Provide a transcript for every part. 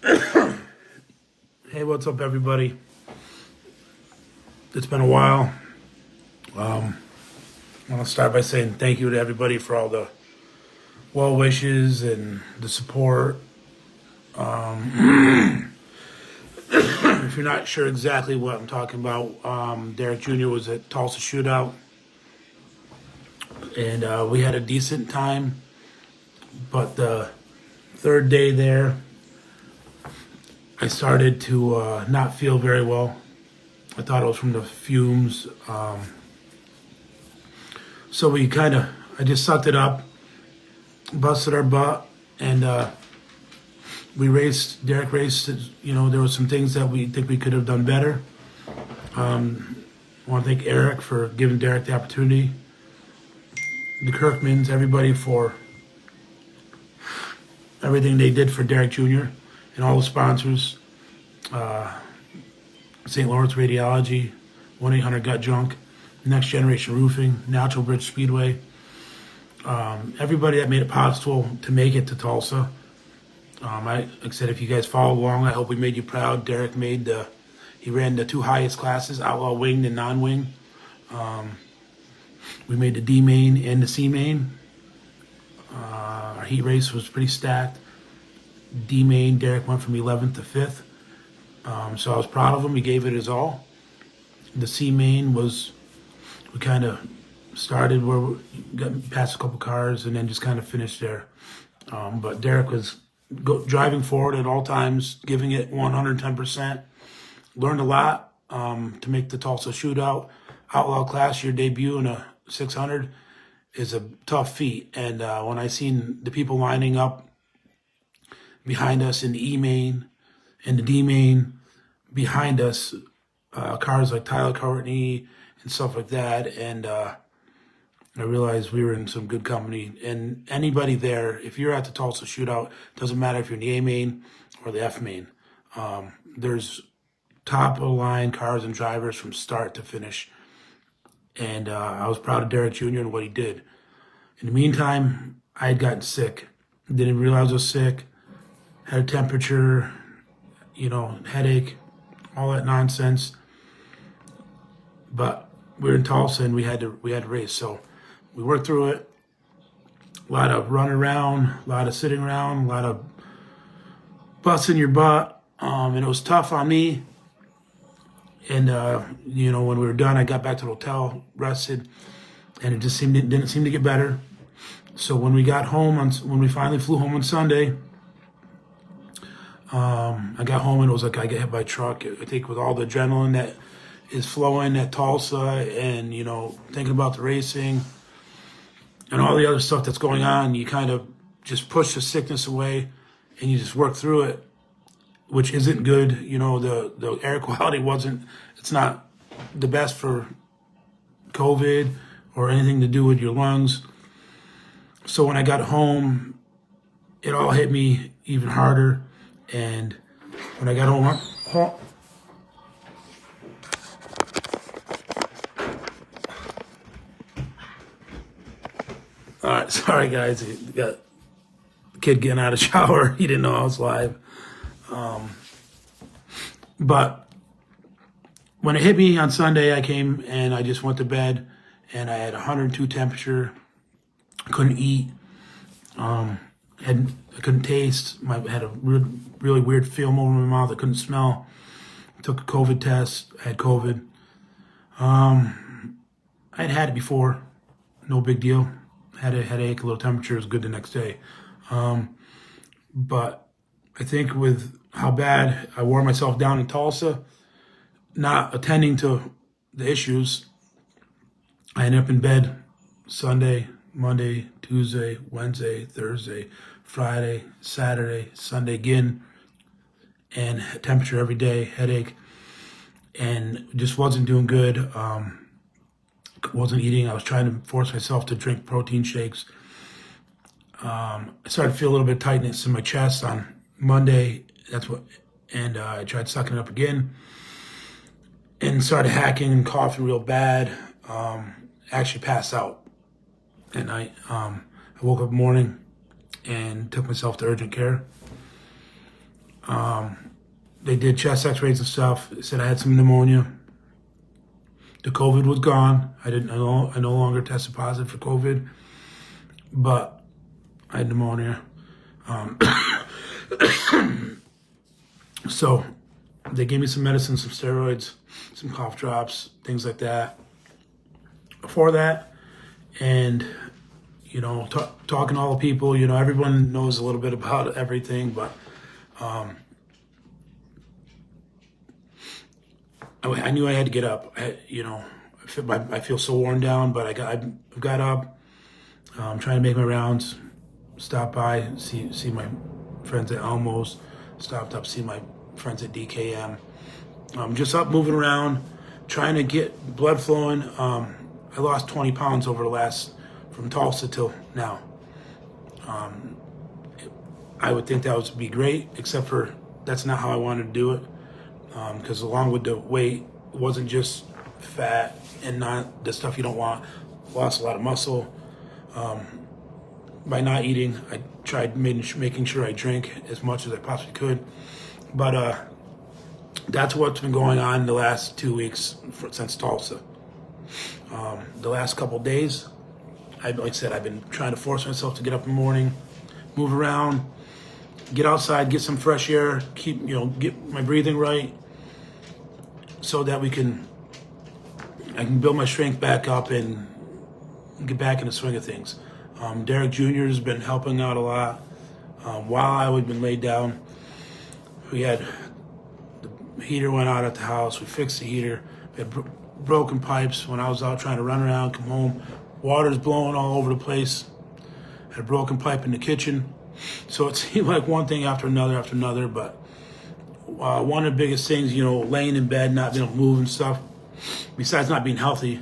Hey, what's up, everybody? It's been a while. I want to start by saying thank you to everybody for all the well wishes and the support. If you're not sure exactly what I'm talking about, Derek Jr. was at Tulsa Shootout, and we had a decent time. But the third day there, I started to not feel very well. I thought it was from the fumes. So I just sucked it up, busted our butt, and we raced. Derek raced. There were some things that we think we could have done better. I want to thank Eric for giving Derek the opportunity, the Kirkmans, everybody for everything they did for Derek Jr. and all the sponsors. St. Lawrence Radiology, 1-800 Gut Junk, Next Generation Roofing, Natural Bridge Speedway. Everybody that made it possible to make it to Tulsa. Like I said, if you guys follow along, I hope we made you proud. Derek he ran the two highest classes, outlaw winged and non-wing. We made the D main and the C main. Our heat race was pretty stacked. D main, Derek went from 11th to 5th. So I was proud of him. He gave it his all. The C main we kind of started where we got past a couple cars and then just kind of finished there. But Derek was driving forward at all times, giving it 110%. Learned a lot to make the Tulsa Shootout. Outlaw class, your debut in a 600 is a tough feat. And when I seen the people lining up behind us in the E main and the D main behind us, cars like Tyler Courtney and stuff like that, and I realized we were in some good company. And anybody there, if you're at the Tulsa Shootout, doesn't matter if you're in the A main or the F main, there's top of the line cars and drivers from start to finish. And I was proud of Derek Jr. and what he did. In the meantime, I had gotten sick. Didn't realize I was sick. Had a temperature, headache, all that nonsense. But we were in Tulsa and we had to race. So we worked through it. A lot of running around, a lot of sitting around, a lot of busting your butt. And it was tough on me. And when we were done, I got back to the hotel, rested, and it just didn't seem to get better. So when we got home when we finally flew home on Sunday, I got home and it was like I got hit by a truck. I think with all the adrenaline that is flowing at Tulsa, and thinking about the racing and all the other stuff that's going on, you kind of just push the sickness away and you just work through it, which isn't good. The air quality it's not the best for COVID or anything to do with your lungs. So when I got home, it all hit me even harder. And when I got home, all right, sorry guys, got the kid getting out of the shower. He didn't know I was live. But when it hit me on Sunday, I came and I just went to bed, and I had 102 temperature. I couldn't eat. I couldn't taste. I had a really weird film over my mouth. I couldn't smell. I took a COVID test. I had COVID. I had it before. No big deal. Had a headache, a little temperature. It was good the next day. But I think with how bad I wore myself down in Tulsa, not attending to the issues, I ended up in bed Sunday, Monday, Tuesday, Wednesday, Thursday, Friday, Saturday, Sunday again, and temperature every day, headache, and just wasn't doing good. Wasn't eating. I was trying to force myself to drink protein shakes. I started to feel a little bit of tightness in my chest on Monday. And I tried sucking it up again, and started hacking and coughing real bad. Actually passed out at night. I woke up in the morning and took myself to urgent care. They did chest x-rays and stuff. They said I had some pneumonia. The COVID was gone. I no longer tested positive for COVID, but I had pneumonia. So they gave me some medicine, some steroids, some cough drops, things like that for that. And, talking to all the people, everyone knows a little bit about everything, but I knew I had to get up. I feel so worn down, but I got up. Trying to make my rounds, stop by, see my friends at Elmo's, stopped up, see my friends at DKM. Just up, moving around, trying to get blood flowing. I lost 20 pounds from Tulsa till now. I would think that would be great, except for that's not how I wanted to do it. Because along with the weight, it wasn't just fat and not the stuff you don't want. Lost a lot of muscle. By not eating, I tried making sure I drank as much as I possibly could. But that's what's been going on the last 2 weeks since Tulsa. The last couple of days, like I said, I've been trying to force myself to get up in the morning, move around, get outside, get some fresh air, get my breathing right, so that I can build my strength back up and get back in the swing of things. Derek Jr. has been helping out a lot. While I had been laid down, we had the heater went out at the house. We fixed the heater. We had broken pipes when I was out trying to run around, come home. Water's blowing all over the place. Had a broken pipe in the kitchen. So it seemed like one thing after another. But one of the biggest things, laying in bed, not being able to move and stuff, besides not being healthy,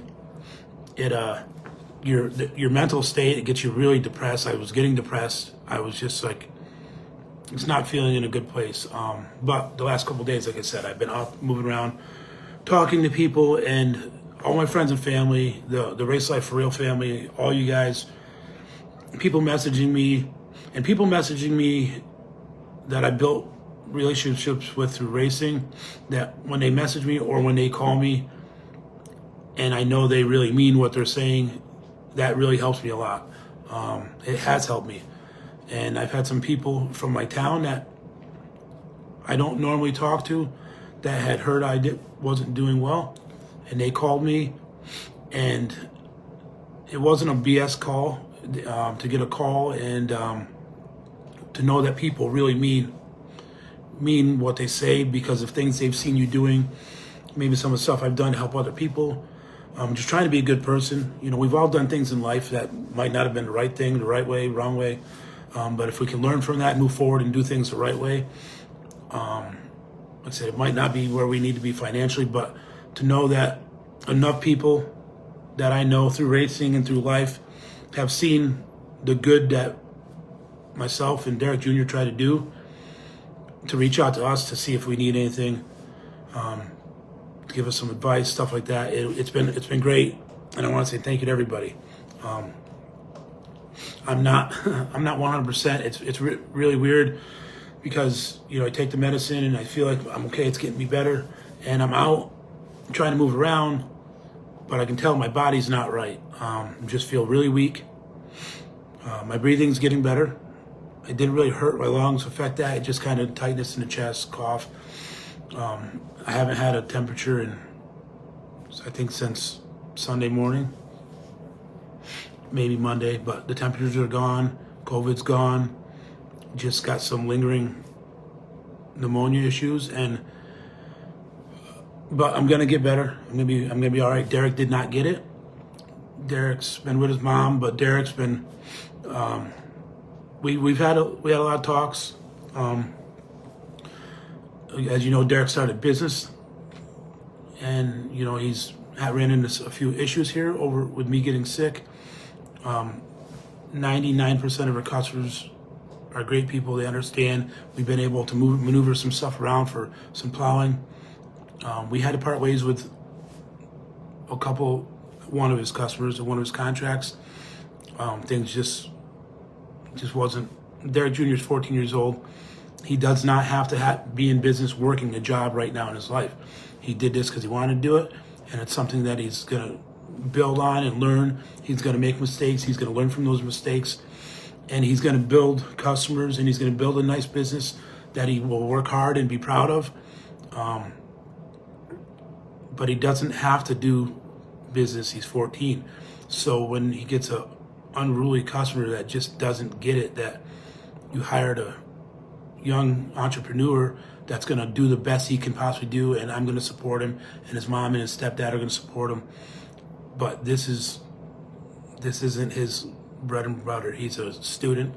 your mental state, it gets you really depressed. I was getting depressed. I was just it's not feeling in a good place. But the last couple of days, like I said, I've been up, moving around, talking to people, and all my friends and family, the Race Life for Real family, all you guys, people messaging me that I built relationships with through racing, that when they message me or when they call me, and I know they really mean what they're saying, that really helps me a lot. It has helped me. And I've had some people from my town that I don't normally talk to that had heard wasn't doing well, and they called me, and it wasn't a BS call, to get a call and to know that people really mean what they say because of things they've seen you doing, maybe some of the stuff I've done to help other people. Just trying to be a good person. We've all done things in life that might not have been the right thing, the right way, wrong way. But if we can learn from that, move forward and do things the right way, like I said, it might not be where we need to be financially, but to know that enough people that I know through racing and through life have seen the good that myself and Derek Jr. try to do, to reach out to us to see if we need anything, to give us some advice, stuff like that. It's been great, and I want to say thank you to everybody. I'm not 100%. It's really weird because I take the medicine and I feel like I'm okay. It's getting me better, and I'm out trying to move around, but I can tell my body's not right. I just feel really weak. My breathing's getting better. It didn't really hurt my lungs, affect that. It just kind of tightness in the chest, cough. I haven't had a temperature I think since Sunday morning, maybe Monday, but the temperatures are gone. COVID's gone. Just got some lingering pneumonia issues, but I'm gonna get better. I'm gonna be all right. Derek did not get it. Derek's been with his mom, but Derek's been. We had a lot of talks. As you know, Derek started business, and he's ran into a few issues here over with me getting sick. 99% of our customers are great people. They understand. We've been able to maneuver some stuff around for some plowing. We had to part ways with one of his customers and one of his contracts. Things just wasn't. Derek Jr. is 14 years old. He does not have to be in business working a job right now in his life. He did this because he wanted to do it, and it's something that he's going to build on and learn. He's going to make mistakes. He's going to learn from those mistakes, and he's going to build customers, and he's going to build a nice business that he will work hard and be proud of. But he doesn't have to do business. He's 14. So when he gets a unruly customer that just doesn't get it, that you hired a young entrepreneur that's going to do the best he can possibly do, and I'm going to support him, and his mom and his stepdad are going to support him. But this isn't his bread and butter. He's a student,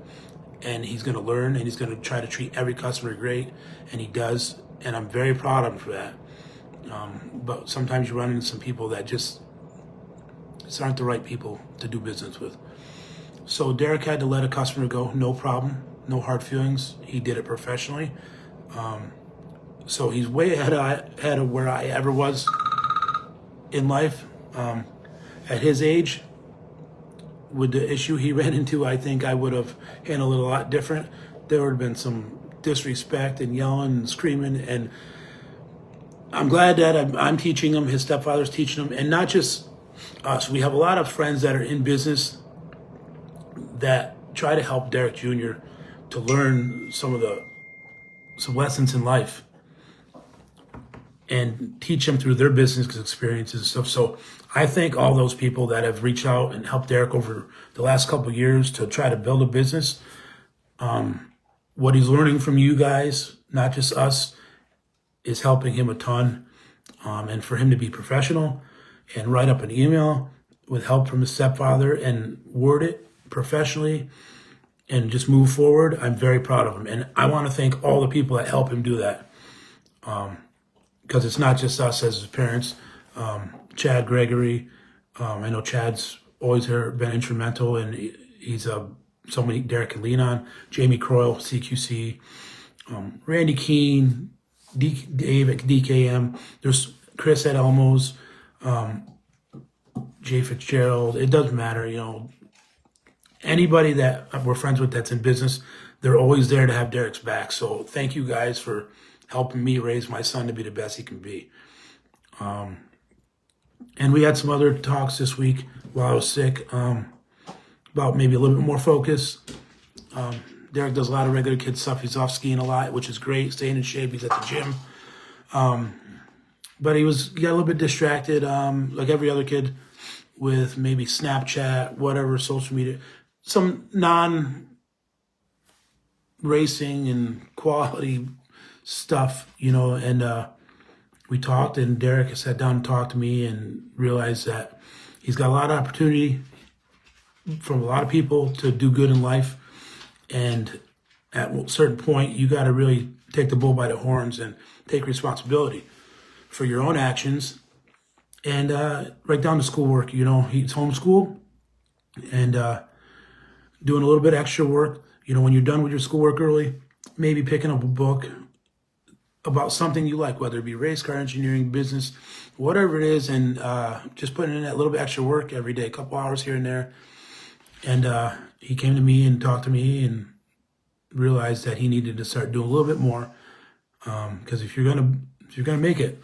and he's going to learn, and he's going to try to treat every customer great, and he does, and I'm very proud of him for that. But sometimes you run into some people that just aren't the right people to do business with. So Derek had to let a customer go, no problem, no hard feelings. He did it professionally. So he's way ahead of where I ever was in life. At his age, with the issue he ran into, I think I would have handled it a lot different. There would have been some disrespect and yelling and screaming, and I'm glad that I'm teaching him, his stepfather's teaching him, and not just us. We have a lot of friends that are in business that try to help Derek Jr. to learn some lessons in life and teach him through their business experiences and stuff. So I thank all those people that have reached out and helped Derek over the last couple of years to try to build a business. What he's learning from you guys, not just us, is helping him a ton. And for him to be professional and write up an email with help from his stepfather and word it professionally and just move forward, I'm very proud of him. And I want to thank all the people that help him do that. Because it's not just us as his parents. Chad Gregory, I know Chad's always been instrumental, and he's somebody Derek can lean on. Jamie Croyle, CQC, Randy Keene, Dave at DKM. There's Chris at Elmo's, Jay Fitzgerald. It doesn't matter, anybody that we're friends with that's in business, they're always there to have Derek's back. So thank you guys for helping me raise my son to be the best he can be. And we had some other talks this week while I was sick about maybe a little bit more focus. Derek does a lot of regular kid stuff. He's off skiing a lot, which is great, staying in shape. He's at the gym. But he got a little bit distracted, like every other kid, with maybe Snapchat, whatever, social media, some non-racing and quality stuff, and we talked, and Derek sat down and talked to me and realized that he's got a lot of opportunity from a lot of people to do good in life. And at a certain point, you got to really take the bull by the horns and take responsibility for your own actions. And right down to schoolwork, he's homeschooled and doing a little bit extra work. When you're done with your schoolwork early, maybe picking up a book about something you like, whether it be race car engineering, business, whatever it is, and just putting in that little bit extra work every day, a couple hours here and there. And he came to me and talked to me and realized that he needed to start doing a little bit more, because if you're gonna make it,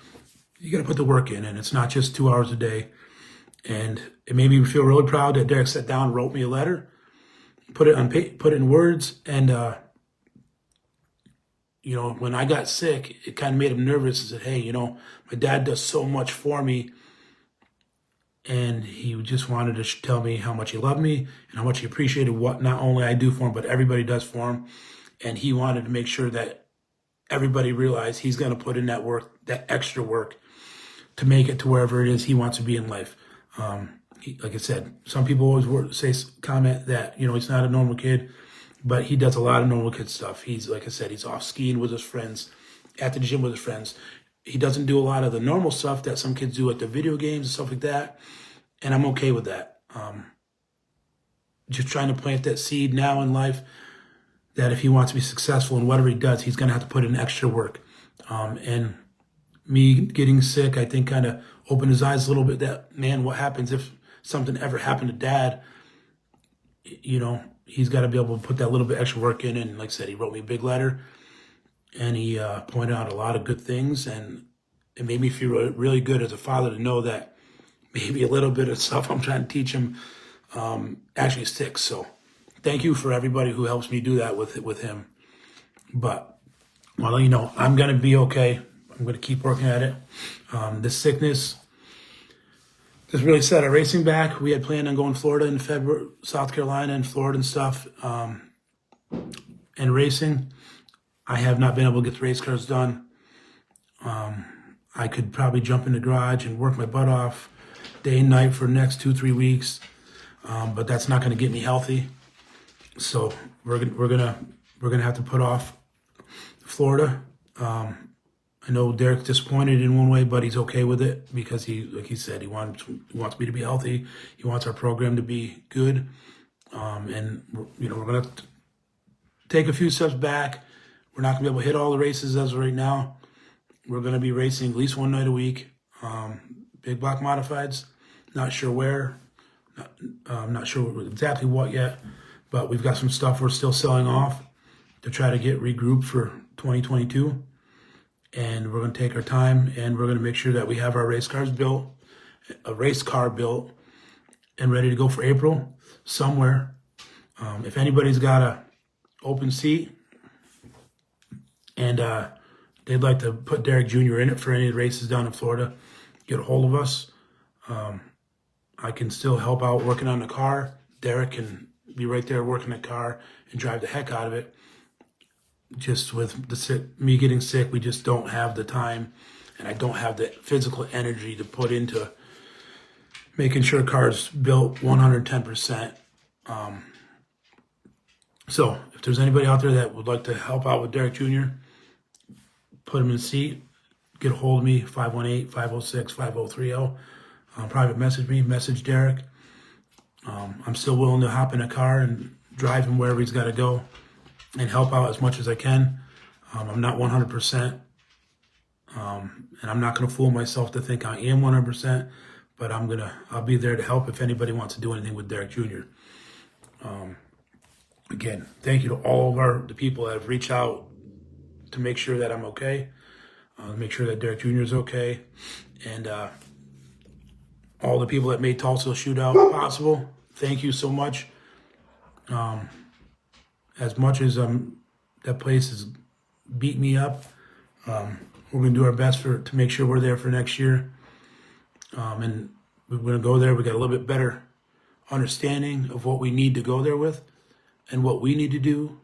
you got to put the work in, and it's not just 2 hours a day. And it made me feel really proud that Derek sat down, wrote me a letter, put it in words, and when I got sick, it kind of made him nervous. He said, hey, my dad does so much for me. And he just wanted to tell me how much he loved me and how much he appreciated what not only I do for him, but everybody does for him. And he wanted to make sure that everybody realized he's going to put in that work, that extra work, to make it to wherever it is he wants to be in life. Like I said, some people always comment that, he's not a normal kid. But he does a lot of normal kid stuff. He's, like I said, he's off skiing with his friends, at the gym with his friends. He doesn't do a lot of the normal stuff that some kids do at the video games and stuff like that. And I'm okay with that. Just trying to plant that seed now in life that if he wants to be successful in whatever he does, he's going to have to put in extra work. And me getting sick, I think, kind of opened his eyes a little bit that, man, what happens if something ever happened to Dad? He's got to be able to put that little bit extra work in. And like I said, he wrote me a big letter. and he pointed out a lot of good things, and it made me feel really good as a father to know that maybe a little bit of stuff I'm trying to teach him actually sticks. So thank you for everybody who helps me do that with him. But well, you know, I'm gonna be okay. I'm gonna keep working at it. This sickness just really set our racing back. We had planned on going to Florida in February, South Carolina and Florida and stuff, and racing. I have not been able to get the race cars done. I could probably jump in the garage and work my butt off day and night for the next 2-3 weeks, but that's not going to get me healthy. So we're gonna have to put off Florida. I know Derek's disappointed in one way, but he's okay with it because like he said, he wants me to be healthy. He wants our program to be good, and you know, we're gonna take a few steps back. We're not gonna be able to hit all the races as of right now. We're gonna be racing at least one night a week, big block modifieds. Not sure where, not sure exactly what yet, but we've got some stuff we're still selling off to try to get regrouped for 2022. And we're going to take our time, and we're going to make sure that we have our race car built and ready to go for April somewhere. If anybody's got a open seat and they'd like to put Derek Jr. in it for any races down in Florida, get a hold of us. I can still help out working on the car. Derek can be right there working the car and drive the heck out of it. Just with me getting sick, we just don't have the time, and I don't have the physical energy to put into making sure cars built 110%. So if there's anybody out there that would like to help out with Derek Jr., put him in the seat, get a hold of me, 518-506-5030. Private message me, message Derek. I'm still willing to hop in a car and drive him wherever he's got to go and help out as much as I can. I'm not 100%, and I'm not going to fool myself to think I am 100%, but I'll be there to help if anybody wants to do anything with Derek Jr. Again, thank you to all of the people that have reached out to make sure that I'm okay, make sure that Derek Jr. is okay, and all the people that made Tulsa Shootout possible. Thank you so much. As much as that place has beat me up, we're going to do our best to make sure we're there for next year. And we're going to go there. We got a little bit better understanding of what we need to go there with and what we need to do.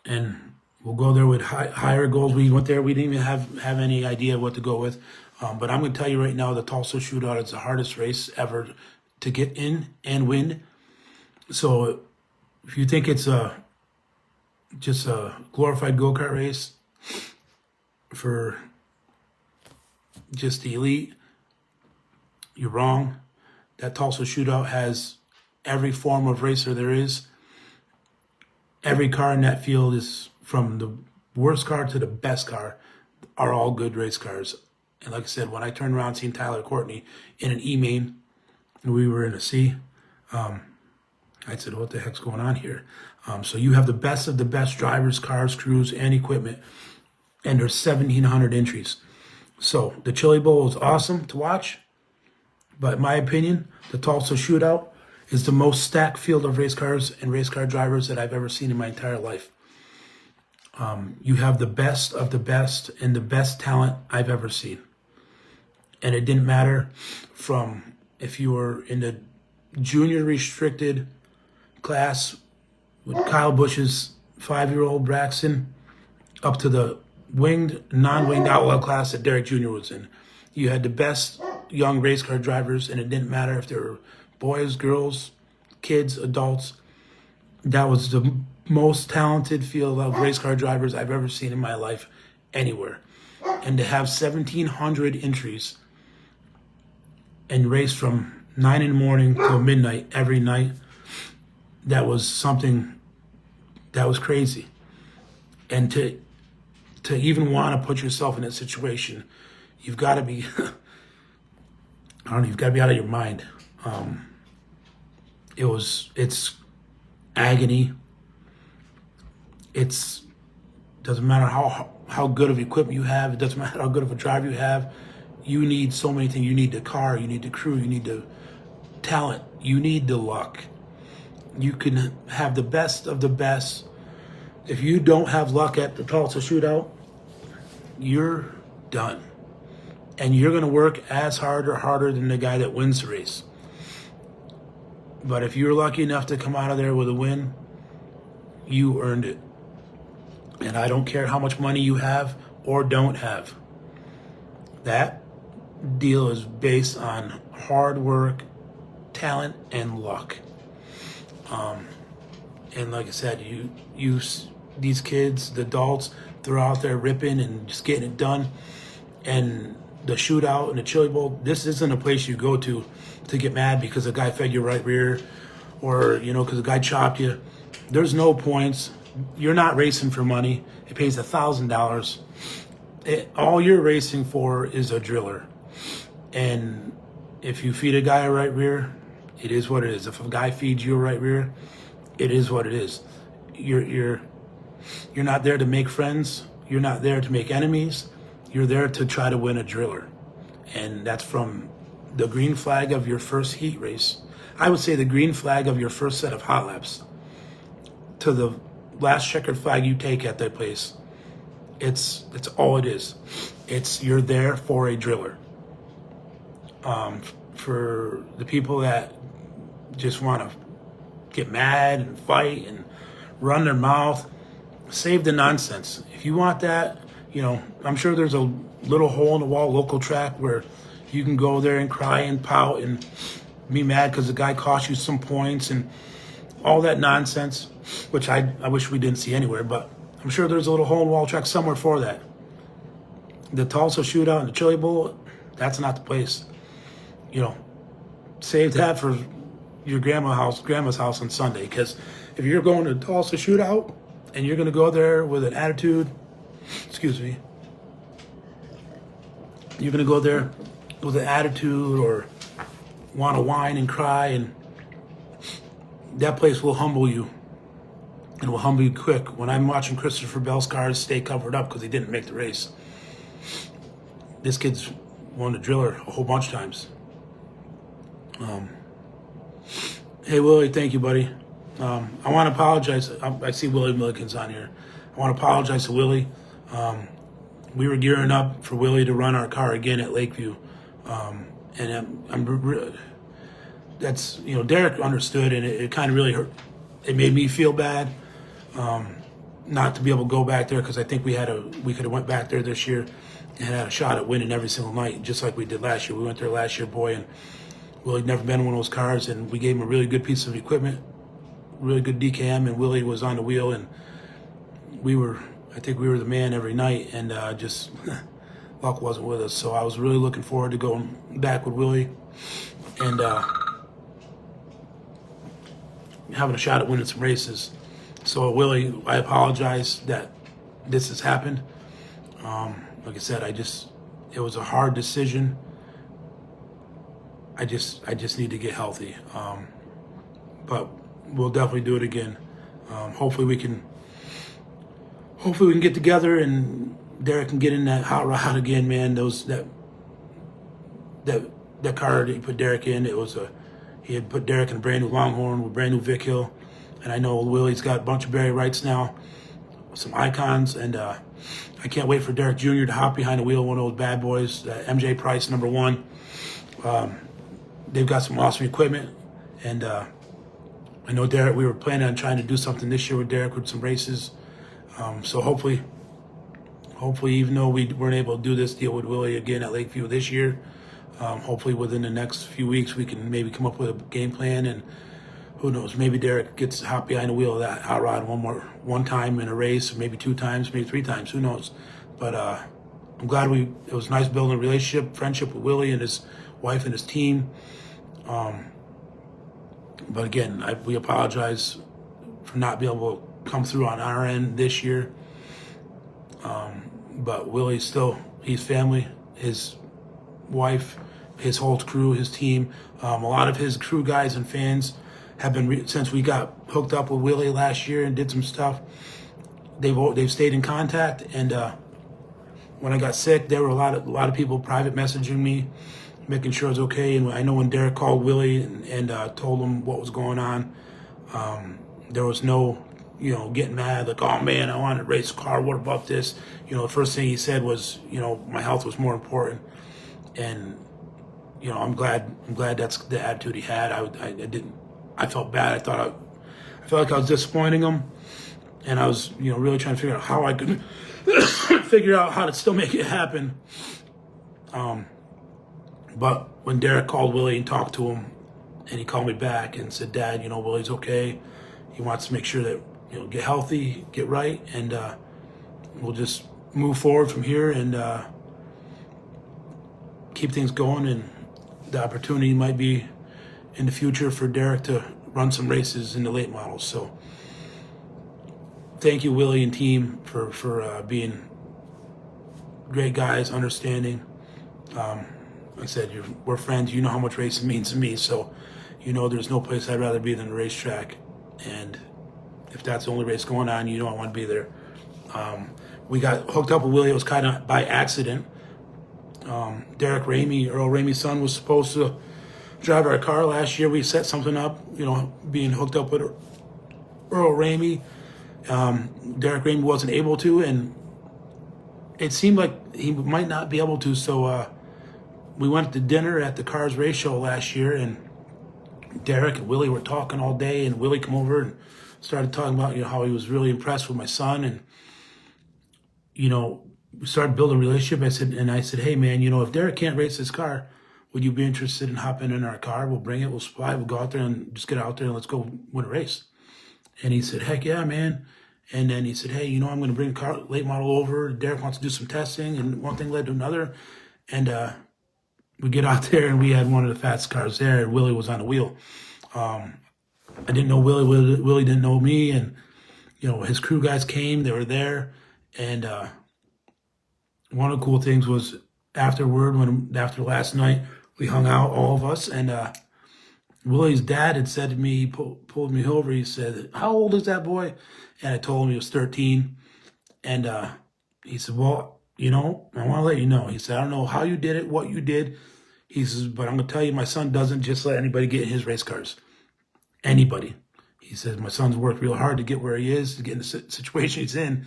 And we'll go there with higher goals. We went there. We didn't even have any idea what to go with. But I'm going to tell you right now, the Tulsa Shootout is the hardest race ever to get in and win. So if you think it's just a glorified go-kart race for just the elite, you're wrong. That Tulsa Shootout has every form of racer there is. Every car in that field is, from the worst car to the best car, are all good race cars. And like I said, when I turned around seeing Tyler Courtney in an E-Main, and we were in a C, I said, what the heck's going on here? So you have the best of the best drivers, cars, crews, and equipment, and there's 1,700 entries. So the Chili Bowl is awesome to watch, but in my opinion, the Tulsa Shootout is the most stacked field of race cars and race car drivers that I've ever seen in my entire life. You have the best of the best and the best talent I've ever seen. And it didn't matter from if you were in the junior restricted class with Kyle Busch's 5-year-old Braxton up to the winged, non-winged outlaw class that Derek Jr. was in. You had the best young race car drivers, and it didn't matter if they were boys, girls, kids, adults. That was the most talented field of race car drivers I've ever seen in my life anywhere. And to have 1,700 entries and race from 9 in the morning till midnight every night, that was something that was crazy. And to even want to put yourself in that situation, you've got to be, you've got to be out of your mind. It's agony. It's doesn't matter how good of equipment you have. It doesn't matter how good of a driver you have. You need so many things. You need the car. You need the crew. You need the talent. You need the luck. You can have the best of the best. If you don't have luck at the Tulsa Shootout, you're done. And you're going to work as hard or harder than the guy that wins the race. But if you're lucky enough to come out of there with a win, you earned it. And I don't care how much money you have or don't have. That deal is based on hard work, talent, and luck. And like I said, these kids, the adults, they're out there ripping and just getting it done. And the shootout and the Chili Bowl, this isn't a place you go to get mad because a guy fed you right rear or, because a guy chopped you. There's no points. You're not racing for money. It pays $1,000. All you're racing for is a driller. And if you feed a guy a right rear, it is what it is. If a guy feeds you a right rear, it is what it is. You're not there to make friends. You're not there to make enemies. You're there to try to win a driller. And that's from the green flag of your first heat race. I would say the green flag of your first set of hot laps to the last checkered flag you take at that place. It's all it is. You're there for a driller. For the people that just want to get mad and fight and run their mouth, save the nonsense. If you want that, I'm sure there's a little hole in the wall local track where you can go there and cry and pout and be mad because the guy cost you some points and all that nonsense, which I wish we didn't see anywhere, but I'm sure there's a little hole in the wall track somewhere for that. The Tulsa Shootout and the Chili Bowl, that's not the place. Save that for your grandma's house on Sunday, because if you're going to Tulsa Shootout and you're going to go there with an attitude, you're going to go there with an attitude or want to whine and cry, and that place will humble you. It will humble you quick. When I'm watching Christopher Bell's cars stay covered up because he didn't make the race, this kid's won the driller a whole bunch of times. Hey, Willie, thank you, buddy. I want to apologize. I see Willie Milliken's on here. I want to apologize to Willie. We were gearing up for Willie to run our car again at Lakeview. And that's, Derek understood, and it kind of really hurt. It made me feel bad not to be able to go back there, because I think we could have went back there this year and had a shot at winning every single night, just like we did last year. We went there last year, boy, and Willie never been in one of those cars, and we gave him a really good piece of equipment, really good DKM, and Willie was on the wheel, and I think we were the man every night, and just luck wasn't with us. So I was really looking forward to going back with Willie and having a shot at winning some races. So Willie, I apologize that this has happened. Like I said, it was a hard decision. I just need to get healthy. But we'll definitely do it again. Hopefully we can get together and Derek can get in that hot rod again, man. That car that he put Derek in, he had put Derek in a brand new Longhorn with brand new Vic Hill. And I know Willie's got a bunch of Barry Wrights now, some icons, and I can't wait for Derek Jr. to hop behind the wheel of one of those bad boys, MJ Price #1. They've got some awesome equipment, and I know Derek, we were planning on trying to do something this year with Derek with some races. So hopefully, even though we weren't able to do this deal with Willie again at Lakeview this year, hopefully within the next few weeks we can maybe come up with a game plan, and who knows, maybe Derek gets hop behind the wheel of that hot rod one time in a race, or maybe 2 times, maybe 3 times, who knows. But I'm glad it was nice building a friendship with Willie and his wife and his team. But again, we apologize for not being able to come through on our end this year. But Willie's he's family, his wife, his whole crew, his team. A lot of his crew guys and fans have been, since we got hooked up with Willie last year and did some stuff, they've stayed in contact. And when I got sick, there were a lot of people private messaging me, making sure I was okay. And I know when Derek called Willie and told him what was going on, there was no, getting mad like, oh man, I want to race a car. What about this? The first thing he said was, my health was more important. And, I'm glad that's the attitude he had. I felt bad. I felt like I was disappointing him. And I was, really trying to figure out how I could figure out how to still make it happen. But when Derek called Willie and talked to him, and he called me back and said, Dad, Willie's okay. He wants to make sure that, get healthy, get right, and we'll just move forward from here and keep things going. And the opportunity might be in the future for Derek to run some races in the late models. So thank you, Willie and team, for being great guys, understanding. Like I said, we're friends. You know how much racing means to me, so there's no place I'd rather be than the racetrack. And if that's the only race going on, I want to be there. We got hooked up with Willie. It was kind of by accident. Derek Ramey, Earl Ramey's son, was supposed to drive our car last year. We set something up, being hooked up with Earl Ramey. Derek Ramey wasn't able to, and it seemed like he might not be able to. So we went to dinner at the Cars Race Show last year, and Derek and Willie were talking all day, and Willie came over and started talking about how he was really impressed with my son, and we started building a relationship. I said, hey man, if Derek can't race this car, would you be interested in hopping in our car? We'll bring it, we'll supply, we'll go out there and just get out there and let's go win a race. And he said, heck yeah, man. And then he said, hey, I'm going to bring a car late model over. Derek wants to do some testing, and one thing led to another. And we get out there, and we had one of the fastest cars there, and Willie was on the wheel. I didn't know Willie. Willie didn't know me, and his crew guys came. They were there, and one of the cool things was after last night, we hung out, all of us, and Willie's dad had said to me, he pulled me over. He said, "How old is that boy?" And I told him he was 13, and he said, "Well, I want to let you know." He said, "I don't know how you did it, what you did." He says, "But I'm going to tell you, my son doesn't just let anybody get in his race cars. Anybody." He says, "My son's worked real hard to get where he is, to get in the situation he's in."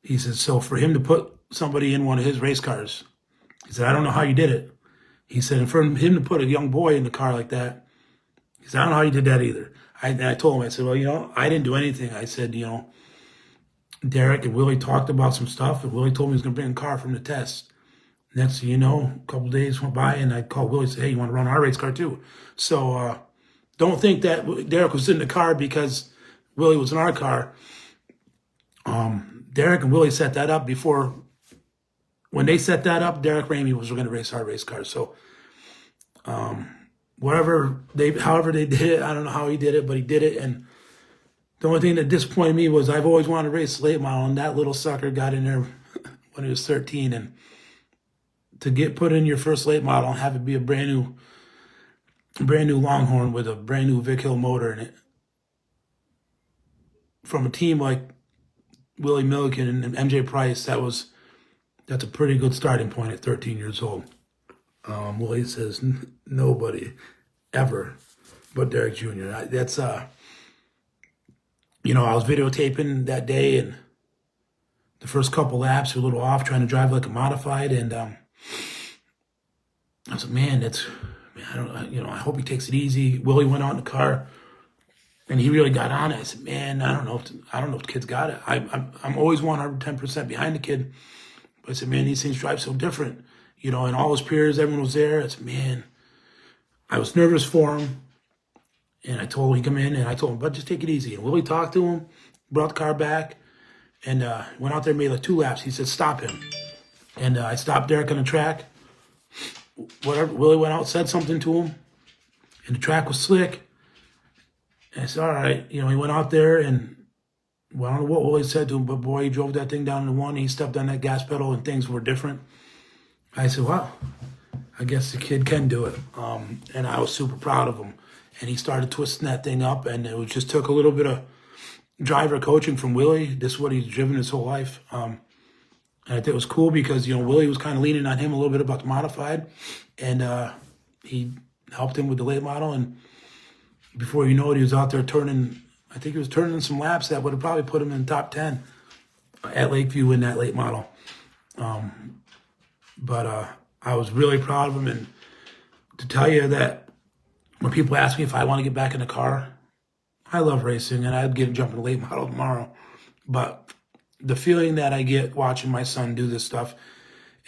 He says, "So for him to put somebody in one of his race cars," he said, "I don't know how you did it." He said, "And for him to put a young boy in the car like that," he said, "I don't know how you did that either." I told him, I said, "Well, I didn't do anything." I said, Derek and Willie talked about some stuff, and Willie told me he was going to bring a car from the test. Next thing you know, a couple of days went by, and I called Willie and said, "Hey, you want to run our race car too?" So don't think that Derek was in the car because Willie was in our car. Derek and Willie set that up before. When they set that up, Derek Ramey was going to race our race car. So however they did it, I don't know how he did it, but he did it. And the only thing that disappointed me was I've always wanted to race late model, and that little sucker got in there when he was 13. And to get put in your first late model and have it be a brand new Longhorn with a brand new Vic Hill motor in it, from a team like Willie Milliken and MJ Price, that's a pretty good starting point at 13 years old. Willie says nobody ever but Derek Jr. I was videotaping that day, and the first couple laps were a little off, trying to drive like a modified, and I was like, man, I hope he takes it easy. Willie went out in the car, and he really got on it. I said, man, I don't know if the kid's got it. I'm always 110% behind the kid. But I said, man, these things drive so different. And all his peers, everyone was there. I said, man, I was nervous for him. And I told him he'd come in, and I told him, but just take it easy. And Willie talked to him, brought the car back, and went out there and made like 2 laps. He said, stop him. And I stopped Derek on the track. Whatever, Willie went out, said something to him, and the track was slick. And I said, all right. He went out there, and I don't know what Willie said to him, but boy, he drove that thing down to 1. He stepped on that gas pedal, and things were different. I said, wow, I guess the kid can do it. And I was super proud of him. And he started twisting that thing up, and it just took a little bit of driver coaching from Willie. This is what he's driven his whole life. And I think it was cool because, Willie was kind of leaning on him a little bit about the modified, and he helped him with the late model. And before you know it, he was out there I think he was turning some laps that would have probably put him in the top 10 at Lakeview in that late model. But I was really proud of him. And to tell you that when people ask me if I want to get back in the car, I love racing, and I'd jump in a late model tomorrow. But the feeling that I get watching my son do this stuff,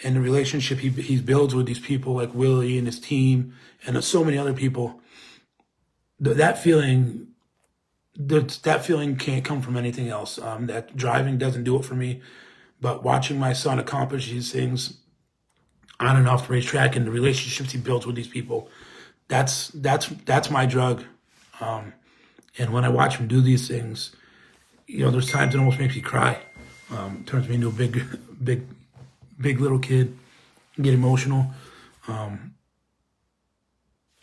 and the relationship he builds with these people like Willie and his team, and so many other people, that feeling can't come from anything else. That driving doesn't do it for me, but watching my son accomplish these things on and off the racetrack, and the relationships he builds with these people, that's my drug. And when I watch him do these things, there's times it almost makes me cry. Turns me into a big little kid, get emotional.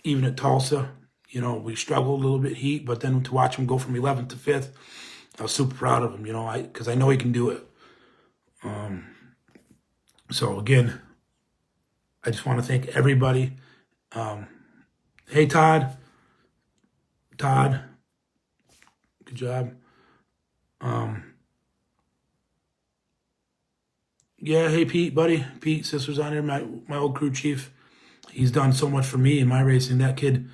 Even at Tulsa, we struggled a little bit heat, but then to watch him go from 11th to 5th, I was super proud of him, because I know he can do it. So again, I just want to thank everybody. Hey, Todd, good job. Yeah, hey, Pete, buddy. Pete, sister's on here, my old crew chief. He's done so much for me in my racing. That kid,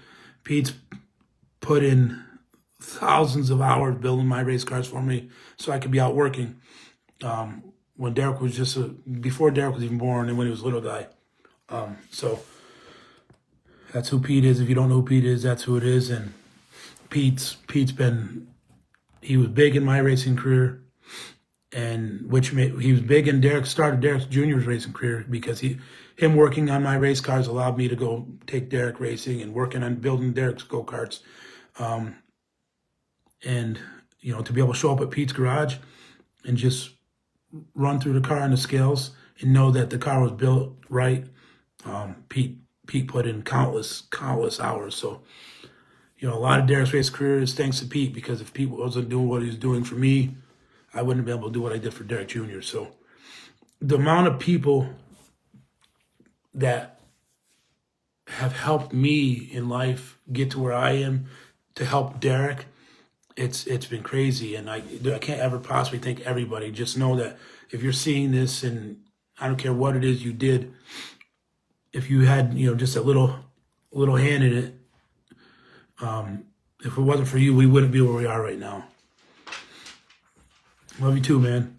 Pete's put in thousands of hours building my race cars for me so I could be out working. When Derek was before Derek was even born, and when he was a little guy. So that's who Pete is. If you don't know who Pete is, that's who it is. And he was big in my racing career, and he was big in started Derek Jr.'s racing career, because him working on my race cars allowed me to go take Derek racing and working on building Derek's go-karts. And, to be able to show up at Pete's garage and just run through the car on the scales and know that the car was built right. Pete put in countless hours. So, a lot of Derek's race career is thanks to Pete, because if Pete wasn't doing what he was doing for me, I wouldn't be able to do what I did for Derek Jr. So the amount of people that have helped me in life get to where I am to help Derek, it's been crazy. And I can't ever possibly thank everybody. Just know that if you're seeing this, and I don't care what it is you did, if you had, just a little hand in it, if it wasn't for you, we wouldn't be where we are right now. Love you too, man.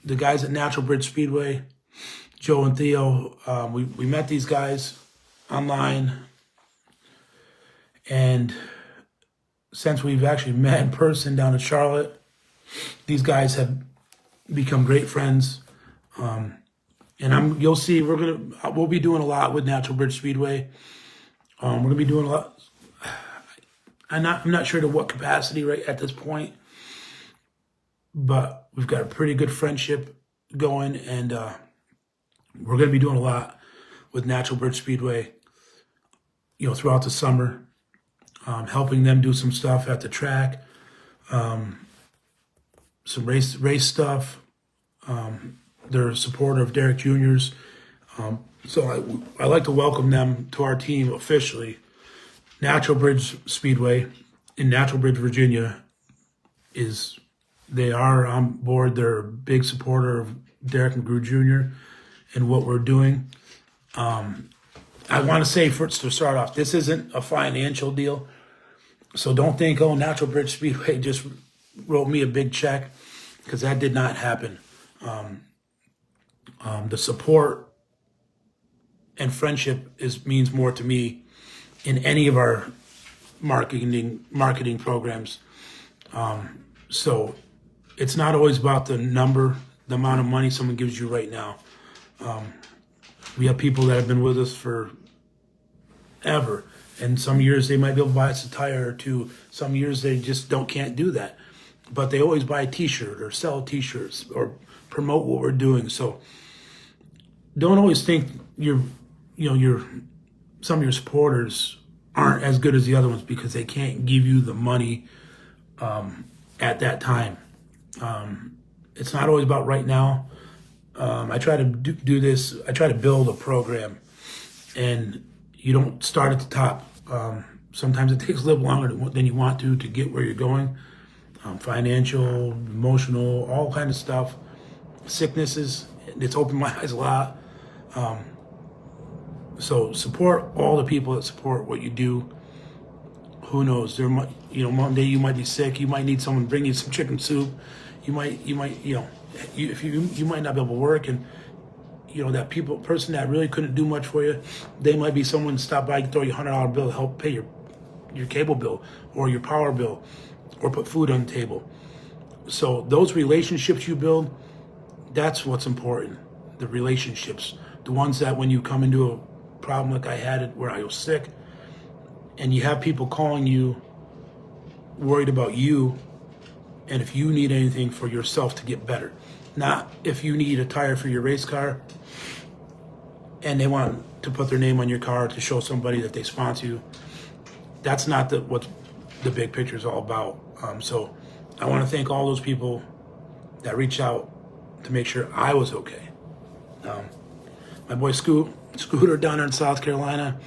The guys at Natural Bridge Speedway, Joe and Theo, we met these guys online, and since we've actually met in person down in Charlotte, these guys have become great friends. And you'll see, we'll be doing a lot with Natural Bridge Speedway. We're gonna be doing a lot. I'm not sure to what capacity right at this point, but we've got a pretty good friendship going, and we're going to be doing a lot with Natural Bridge Speedway, throughout the summer, helping them do some stuff at the track, some race stuff. They're a supporter of Derek Jr.'s. So I like to welcome them to our team officially. Natural Bridge Speedway in Natural Bridge, Virginia, they are on board. They're a big supporter of Derek McGrew Jr. and what we're doing. I want to say, to start off, this isn't a financial deal. So don't think, Natural Bridge Speedway just wrote me a big check, because that did not happen. The support and friendship means more to me in any of our marketing programs. So it's not always about the amount of money someone gives you right now. We have people that have been with us for ever, and some years they might be able to buy us a tire or two. Some years they just can't do that, but they always buy a T-shirt or sell T-shirts or promote what we're doing. So don't always think some of your supporters aren't as good as the other ones because they can't give you the money at that time. It's not always about right now. I try to do this. I try to build a program, and you don't start at the top. Sometimes it takes a little longer than you want to get where you're going. Financial, emotional, all kind of stuff. Sicknesses. It's opened my eyes a lot. So support all the people that support what you do. Who knows? There might, one day you might be sick. You might need someone to bring you some chicken soup. You might, you might not be able to work, and that person that really couldn't do much for you, they might be someone stop by and throw you $100 bill to help pay your cable bill or your power bill, or put food on the table. So those relationships you build, that's what's important. The relationships, the ones that when you come into a problem like I had it where I was sick, and you have people calling you, worried about you, and if you need anything for yourself to get better. Not if you need a tire for your race car and they want to put their name on your car to show somebody that they sponsor you. That's not what the big picture is all about. So I want to thank all those people that reached out to make sure I was okay. My boy Scooter down there in South Carolina,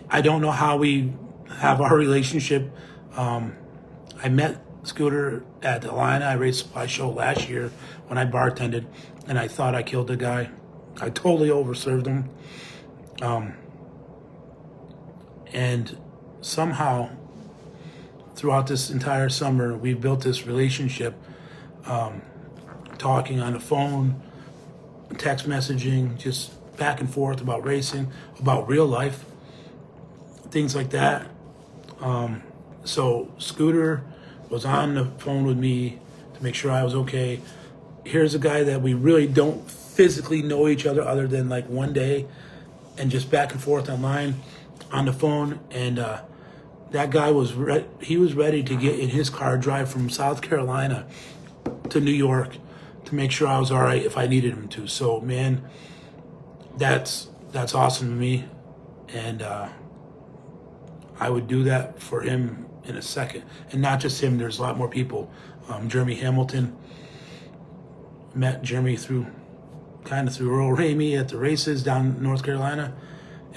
I don't know how we have our relationship. I met Scooter at the Lion Eye Race Supply Show last year when I bartended, and I thought I killed the guy. I totally overserved him. And somehow, throughout this entire summer, we built this relationship, talking on the phone, text messaging, just back and forth about racing, about real life, things like that. So Scooter was on the phone with me to make sure I was okay. Here's a guy that we really don't physically know each other other than like one day, and just back and forth online on the phone. And that guy was he was ready to get in his car, drive from South Carolina to New York to make sure I was all right if I needed him to. So man, that's awesome to me, and I would do that for him in a second. And not just him, there's a lot more people. Jeremy Hamilton, met Jeremy through Earl Ramey at the races down in North Carolina.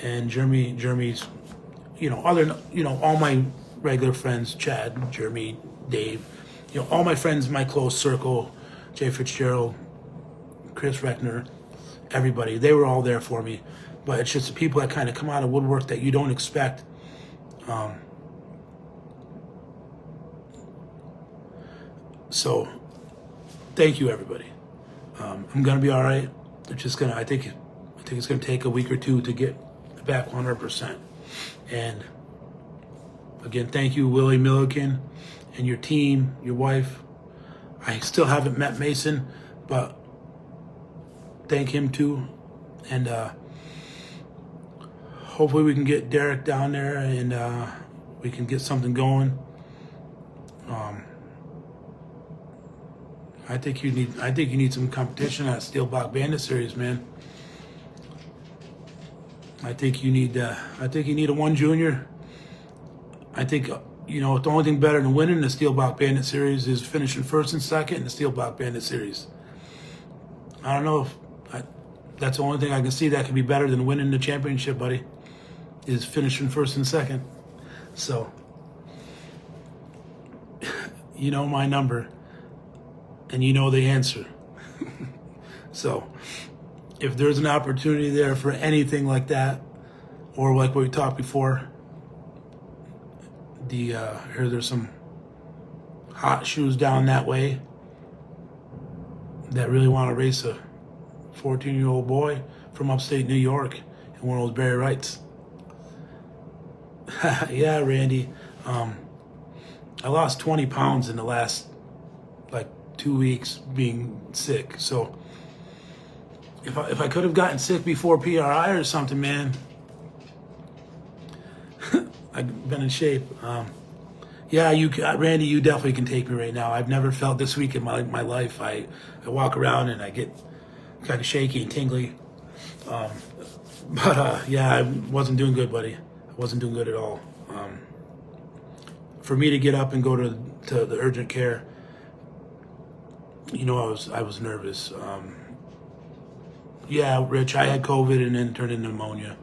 And Jeremy's, all my regular friends, Chad, Jeremy, Dave, all my friends, my close circle, Jay Fitzgerald, Chris Reckner, everybody, they were all there for me. But it's just the people that kind of come out of woodwork that you don't expect. So thank you, everybody. I'm gonna be all right. I think it's gonna take a week or two to get back 100%. And again, thank you, Willie Milliken, and your team, your wife. I still haven't met Mason, but thank him too. And hopefully we can get Derek down there, and we can get something going. I think you need some competition at Steel Block Bandit Series, man. I think you need a 1 junior. I think the only thing better than winning the Steel Block Bandit Series is finishing first and second in the Steel Block Bandit Series. I don't know if that's the only thing I can see that could be better than winning the championship, buddy, is finishing first and second. So, you know my number, and you know the answer. So, if there's an opportunity there for anything like that, or like what we talked before, there's some hot shoes down that way that really want to race a 14-year-old boy from upstate New York in one of those Barry Wrights. Yeah, Randy. I lost 20 pounds in the last 2 weeks being sick. So if I could have gotten sick before PRI or something, man, I've been in shape. Yeah, Randy, you definitely can take me right now. I've never felt this weak in my life. I walk around and I get kind of shaky and tingly. But yeah, I wasn't doing good, buddy. I wasn't doing good at all. For me to get up and go to the urgent care, I was nervous. Yeah, Rich, I had COVID and then it turned into pneumonia.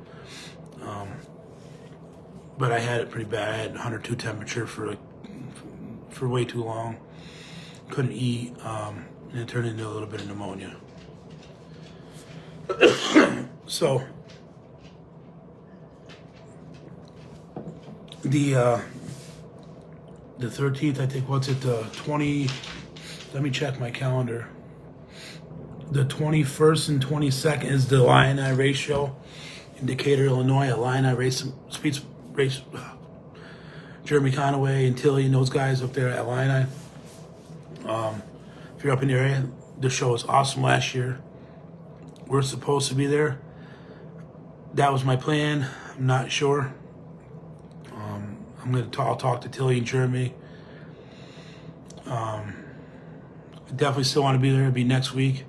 But I had it pretty bad. I had 102 temperature for way too long. Couldn't eat, and it turned into a little bit of pneumonia. So the 13th, I think. What's it? 20. Let me check my calendar. The 21st and 22nd is the Illini Race Show in Decatur, Illinois. Illini Race Speeds Race. Jeremy Conaway and Tilly and those guys up there at Illini. If you're up in the area, the show was awesome last year. We're supposed to be there. That was my plan. I'm not sure. I'll talk to Tilly and Jeremy. I definitely still want to be there. It'll be next week.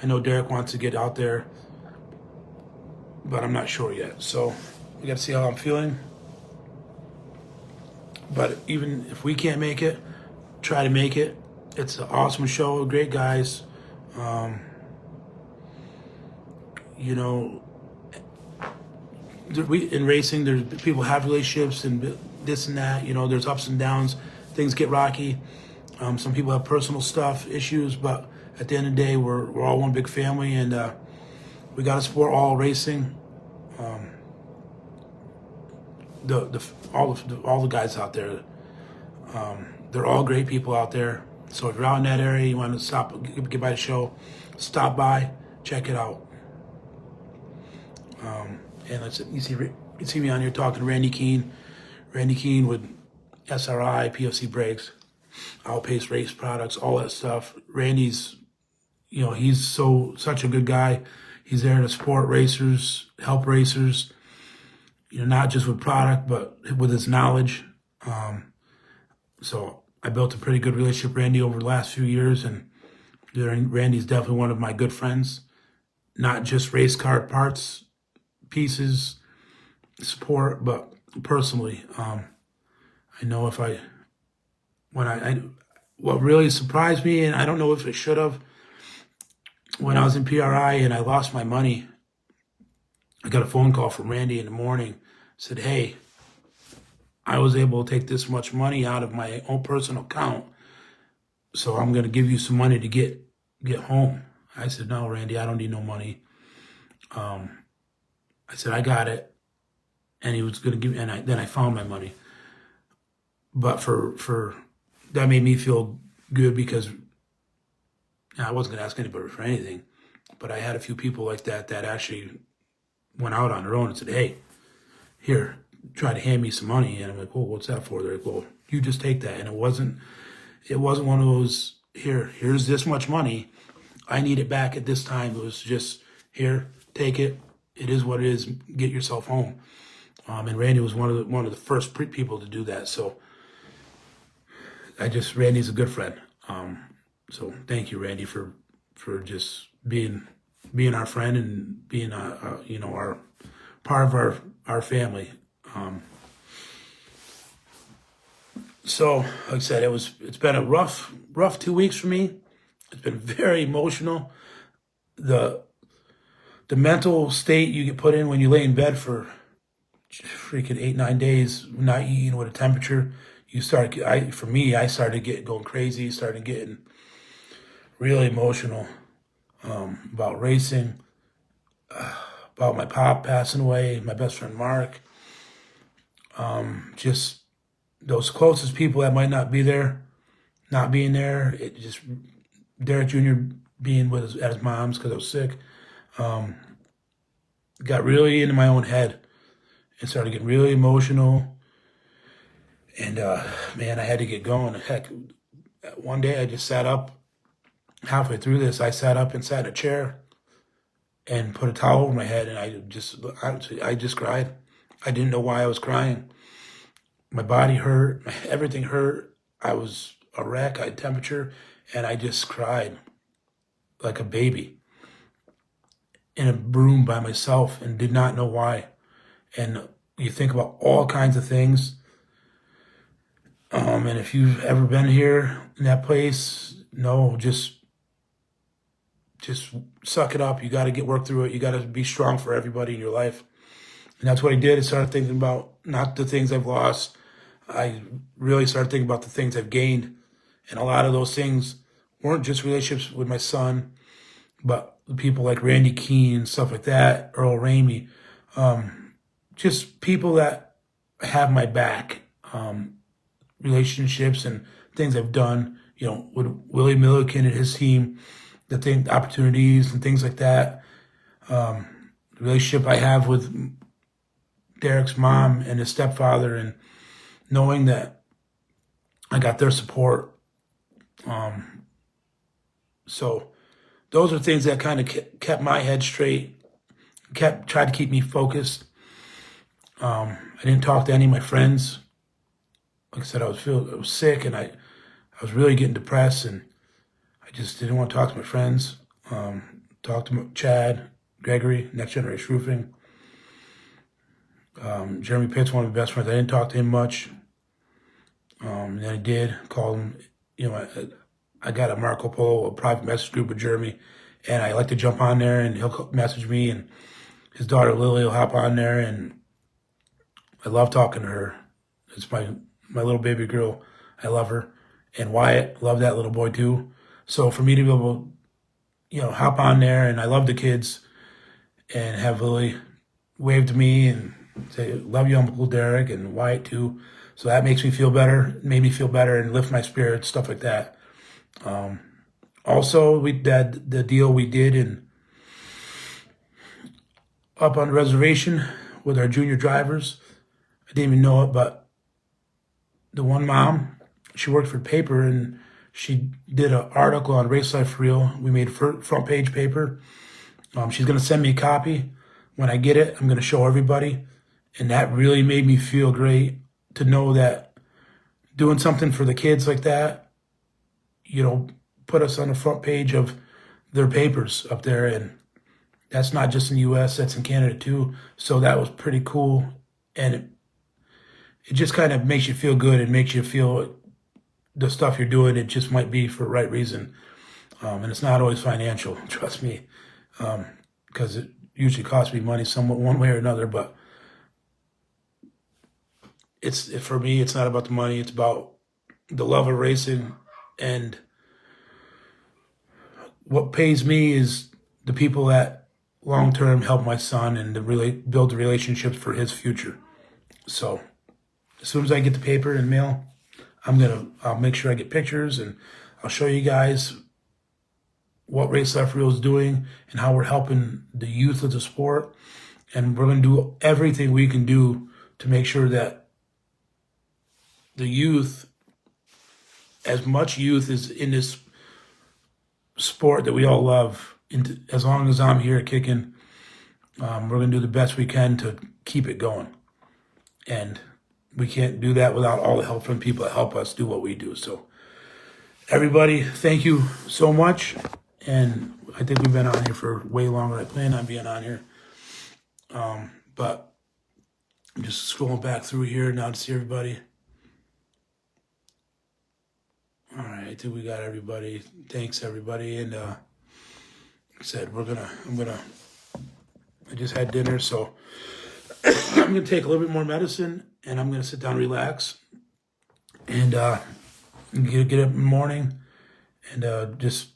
I know Derek wants to get out there, but I'm not sure yet. So we got to see how I'm feeling. But even if we can't make it, try to make it. It's an awesome show, great guys. In racing, there's people have relationships and this and that. There's ups and downs. Things get rocky. Some people have personal stuff, issues, but at the end of the day, we're all one big family, and we got to support all racing. All the guys out there, they're all great people out there. So if you're out in that area, you want to stop, get by the show, stop by, check it out. And you see me on here talking to Randy Keene. Randy Keene with SRI, PFC Brakes, Outpace Race Products, all that stuff. Randy's, he's such a good guy. He's there to support racers, help racers, not just with product, but with his knowledge. So I built a pretty good relationship with Randy over the last few years, and Randy's definitely one of my good friends. Not just race car parts, pieces, support, but personally, I know what really surprised me, and I don't know if it should have, when I was in PRI and I lost my money, I got a phone call from Randy in the morning, said, hey, I was able to take this much money out of my own personal account, so I'm going to give you some money to get home. I said, no, Randy, I don't need no money. I said, I got it. And he was going to give me, and then I found my money. But for that made me feel good, because I wasn't going to ask anybody for anything. But I had a few people like that actually went out on their own and said, hey, here, try to hand me some money. And I'm like, well, what's that for? They're like, well, you just take that. And it wasn't one of those, here's this much money, I need it back at this time. It was just, here, take it. It is what it is. Get yourself home. And Randy was one of the first people to do that. So Randy's a good friend. So thank you, Randy, for just being our friend and being our part of our family. So like I said, it's been a rough 2 weeks for me. It's been very emotional. The mental state you get put in when you lay in bed for freaking 8-9 days, not eating, with a temperature, I started going crazy, started getting really emotional about racing, about my pop passing away, my best friend Mark, just those closest people that might not be there, not being there. It just, Derek Jr. being at his mom's because I was sick, got really into my own head and started getting really emotional. And man, I had to get going. Heck, one day I just sat up, halfway through this, I sat up and sat in a chair and put a towel over my head, and I just cried. I didn't know why I was crying. My body hurt, everything hurt. I was a wreck, I had temperature, and I just cried like a baby in a room by myself and did not know why. And You think about all kinds of things. And if you've ever been here in that place, no, just suck it up. You got to get work through it. You got to be strong for everybody in your life. And that's what I did. I started thinking about not the things I've lost. I really started thinking about the things I've gained. And a lot of those things weren't just relationships with my son, but people like Randy Keene, stuff like that, Earl Ramey, just people that have my back, relationships and things I've done, with Willie Milliken and his team, the opportunities and things like that. The relationship I have with Derek's mom and his stepfather, and knowing that I got their support. So those are things that kind of kept my head straight, tried to keep me focused. I didn't talk to any of my friends. Like I said, I was sick, and I was really getting depressed, and I just didn't want to talk to my friends. Talked to Chad, Gregory, Next Generation Roofing. Jeremy Pitt's one of my best friends. I didn't talk to him much. And then I did call him. I got a Marco Polo, a private message group with Jeremy, and I like to jump on there, and he'll message me, and his daughter Lily will hop on there, and I love talking to her. It's my little baby girl. I love her. And Wyatt, love that little boy too. So for me to be able to, hop on there, and I love the kids, and have Lily wave to me and say, love you, Uncle Derek, and Wyatt too. So that makes me feel better, made me feel better and lift my spirits, stuff like that. Also, the deal we did up on the reservation with our junior drivers, I didn't even know it, but the one mom, she worked for the paper, and she did an article on Race Life Real. We made front page paper. She's going to send me a copy. When I get it, I'm going to show everybody. And that really made me feel great to know that doing something for the kids like that, put us on the front page of their papers up there. And that's not just in the U.S., that's in Canada too. So that was pretty cool. And it just kind of makes you feel good. It makes you feel the stuff you're doing, it just might be for the right reason. And it's not always financial, trust me, because it usually costs me money somewhat one way or another. But for me, it's not about the money. It's about the love of racing. And what pays me is the people that long-term help my son and build the relationships for his future. So as soon as I get the paper and mail, I'll make sure I get pictures, and I'll show you guys what Race Life Real is doing and how we're helping the youth of the sport. And we're going to do everything we can do to make sure that the youth, as much youth is in this sport that we all love, as long as I'm here kicking, we're going to do the best we can to keep it going. And we can't do that without all the help from people that help us do what we do. So everybody, thank you so much. And I think we've been on here for way longer than I planned on being on here. But I'm just scrolling back through here now to see everybody. All right, I think we got everybody. Thanks, everybody. And like I said, I just had dinner, so I'm going to take a little bit more medicine, and I'm going to sit down and relax, and get up in the morning, and just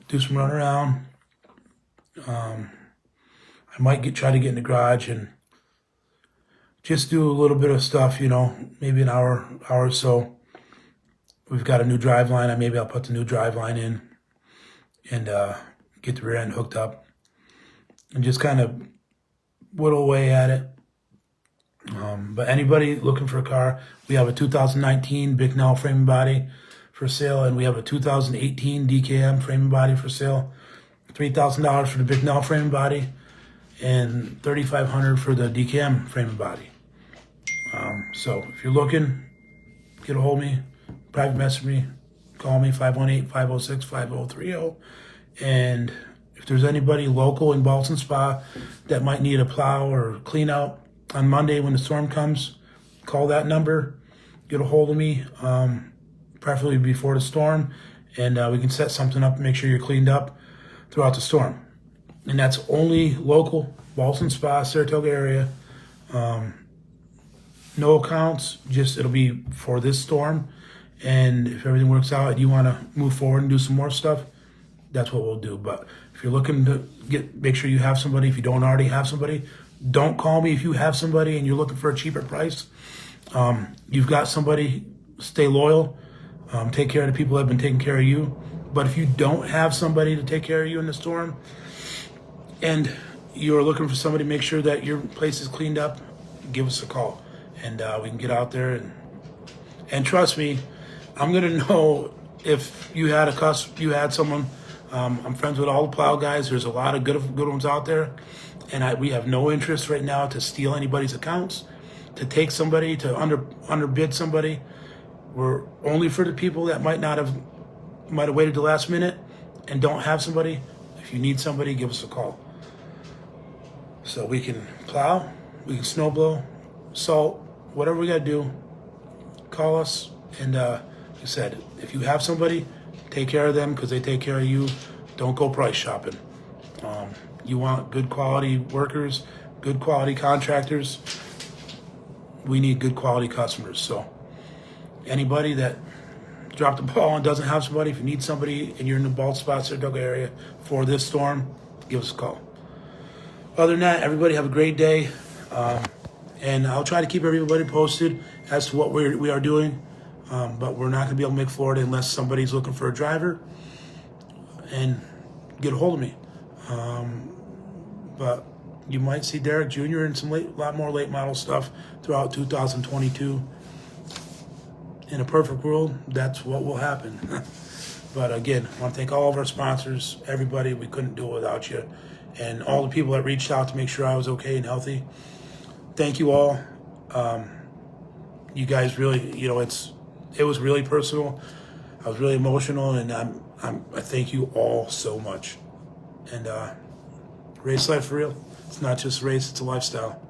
do some run around. I might try to get in the garage and just do a little bit of stuff, maybe an hour or so. We've got a new drive line. Maybe I'll put the new drive line in and get the rear end hooked up and just kind of whittle away at it. But anybody looking for a car, we have a 2019 Bicknell frame and body for sale, and we have a 2018 DKM frame and body for sale. $3,000 for the Bicknell frame and body, and $3,500 for the DKM frame and body. So if you're looking, get a hold of me, private message me, call me 518-506-5030. And if there's anybody local in Ballston Spa that might need a plow or clean out, on Monday when the storm comes, call that number, get a hold of me, preferably before the storm, and we can set something up and make sure you're cleaned up throughout the storm. And that's only local, Ballston Spa, Saratoga area. No accounts, just it'll be for this storm. And if everything works out and you want to move forward and do some more stuff, that's what we'll do. But if you're looking to make sure you have somebody, if you don't already have somebody, don't call me if you have somebody and you're looking for a cheaper price. You've got somebody, stay loyal, take care of the people that have been taking care of you. But if you don't have somebody to take care of you in the storm and you're looking for somebody to make sure that your place is cleaned up, give us a call and we can get out there and trust me, I'm gonna know if you had someone. I'm friends with all the plow guys. There's a lot of good ones out there, and we have no interest right now to steal anybody's accounts, to take somebody, to underbid somebody. We're only for the people that might have waited the last minute and don't have somebody. If you need somebody, give us a call. So we can plow, we can snow blow, salt, whatever we gotta do. Call us, and like I said, if you have somebody, take care of them because they take care of you. Don't go price shopping. You want good quality workers, good quality contractors. We need good quality customers. So anybody that dropped the ball and doesn't have somebody, if you need somebody and you're in the Bald Spot, Saratoga area for this storm, give us a call. Other than that, everybody have a great day. And I'll try to keep everybody posted as to what we are doing. But we're not going to be able to make Florida unless somebody's looking for a driver and get a hold of me. But you might see Derek Jr. in some lot more late model stuff throughout 2022. In a perfect world, that's what will happen. But again, I want to thank all of our sponsors, everybody. We couldn't do it without you. And all the people that reached out to make sure I was okay and healthy. Thank you all. You guys really, it was really personal. I was really emotional, and I thank you all so much. And race life for real. It's not just a race; it's a lifestyle.